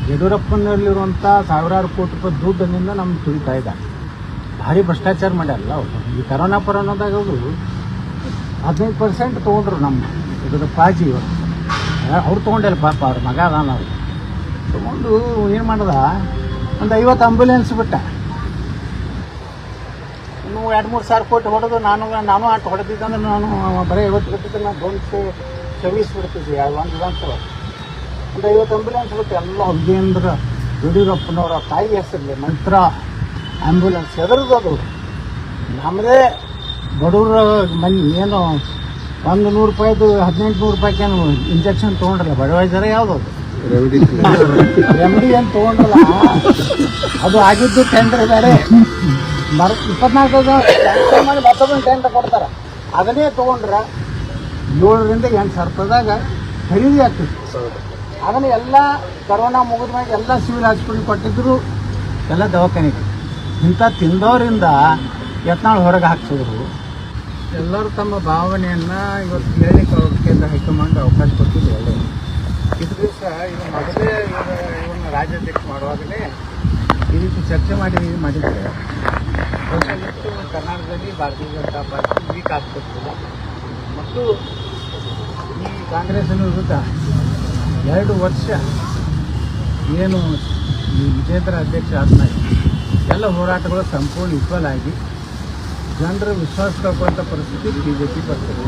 ಯಡಿಯೂರಪ್ಪನಲ್ಲಿರುವಂಥ ಸಾವಿರಾರು ಕೋಟಿ ರೂಪಾಯಿ ದುಡ್ಡಿನಿಂದ ನಮ್ಗೆ ತುಳಿತಾ ಇದ್ದಾರೆ. ಭಾರಿ ಭ್ರಷ್ಟಾಚಾರ ಮಾಡ್ಯಾರಲ್ಲ ಅವರು. ಈ ಕರೋನಾದಾಗ ಅವರು 15% ತೊಗೊಂಡ್ರು ನಮ್ಮ ಇದರ ಪಾಜಿ ಅವ್ರು ತೊಗೊಂಡಿಲ್ಲ ಪಾಪ. ಅವ್ರ ಮಗ ಅದಾನ ಅವ್ರು ತೊಗೊಂಡು ಏನು ಮಾಡ್ದ, ಒಂದು 50 ಆಂಬ್ಯುಲೆನ್ಸ್ ಬಿಟ್ಟ. ಇನ್ನು 2-3 ಸಾವಿರ ಕೋಟಿ ಹೊಡೆದು ನಾನು ಆಟ ಹೊಡೆದಿದ್ದಂದ್ರೆ ನಾನು ಬರೀ 50 ಕೊಟ್ಟಿದ್ದೆ. ನಾನು ಬಂದು ಸರ್ವಿಸ್ ಬಿಡ್ತಿದ್ದೆ ಒಂದು ವಿಧಾನಸಭೆ. ಒಂದು 50 ಆಂಬ್ಯುಲೆನ್ಸ್ ಬಿಟ್ಟು ಎಲ್ಲ ವಿಜೇಂದ್ರ ಯಡಿಯೂರಪ್ಪನವರ ತಾಯಿ ಹೆಸರಲ್ಲಿ ಮಂತ್ರ ಆಂಬ್ಯುಲೆನ್ಸ್ ಹೆದರ್ದು. ನಮ್ಮದೇ ಬಡವ್ರ ಮನೆ ಏನು 100 ರೂಪಾಯಿದು 1800 ರೂಪಾಯಿಗೇನು ಇಂಜೆಕ್ಷನ್ ತೊಗೊಂಡ್ರಲ್ಲ ಬಡವೈಸರ ಯಾವುದು ರೆಮಿಡಿ ಏನು ತೊಗೊಂಡ್ರಲ್ಲ, ಅದು ಆಗಿದ್ದು ಟೆಂಡರ್ ಬೇರೆ 24 ಮಾಡಿ ಮತ್ತೊಬ್ಬರು ಟೆಂಡರ್ ಕೊಡ್ತಾರೆ. ಅದನ್ನೇ ತೊಗೊಂಡ್ರೆ 7ರಿಂದ 8 ಸಾವಿರ ರೂಪಾಯಿದಾಗ ಖರೀದಿ ಆಗ್ತಿತ್ತು. ಅದನ್ನು ಎಲ್ಲ ಕರೋನಾ ಮುಗಿದ ಮ್ಯಾಗ ಎಲ್ಲ ಸಿವಿಲ್ ಹಾಸ್ಪಿಟಲ್ ಕೊಟ್ಟಿದ್ರು, ಎಲ್ಲ ದವಾಖಾನೆಗೆ. ಇಂಥ ತಿಂದವರಿಂದ ಯತ್ನಾಳ್ ಹೊರಗೆ ಹಾಕ್ಸಿದ್ರು. ಎಲ್ಲರೂ ತಮ್ಮ ಭಾವನೆಯನ್ನು ಇವತ್ತು ಹೇಳಲಿಕ್ಕೆ ಅವ್ರ ಕೇಂದ್ರ ಹೈಕಮಾಂಡ್ ಅವಕಾಶ ಕೊಟ್ಟಿದ್ದು ಒಳ್ಳೆಯದು. ಇದು ದಿವಸ ಇದು ಮೊದಲೇ ಇವನ್ನ ರಾಜ್ಯಾಧ್ಯಕ್ಷ ಮಾಡುವಾಗಲೇ ಈ ರೀತಿ ಚರ್ಚೆ ಮಾಡಿದರೆ ಕರ್ನಾಟಕದಲ್ಲಿ ಭಾರತೀಯ ಜನತಾ ಪಾರ್ಟಿ ವೀಕ್ ಆಗ್ತಿರ್ತಿಲ್ಲ. ಮತ್ತು ಈ ಕಾಂಗ್ರೆಸ್ಸಿನ ವಿರುದ್ಧ 2 ವರ್ಷ ಏನು ಈ ವಿಜೇಂದ್ರ ಅಧ್ಯಕ್ಷ ಆದ್ಮೇಲೆ ಎಲ್ಲ ಹೋರಾಟಗಳು ಸಂಪೂರ್ಣ ವಿಫಲ ಆಗಿ ಜನರ ವಿಶ್ವಾಸ ತಗೊಳ್ಳುವಂಥ ಪರಿಸ್ಥಿತಿ BJP ಬರ್ತದೆ.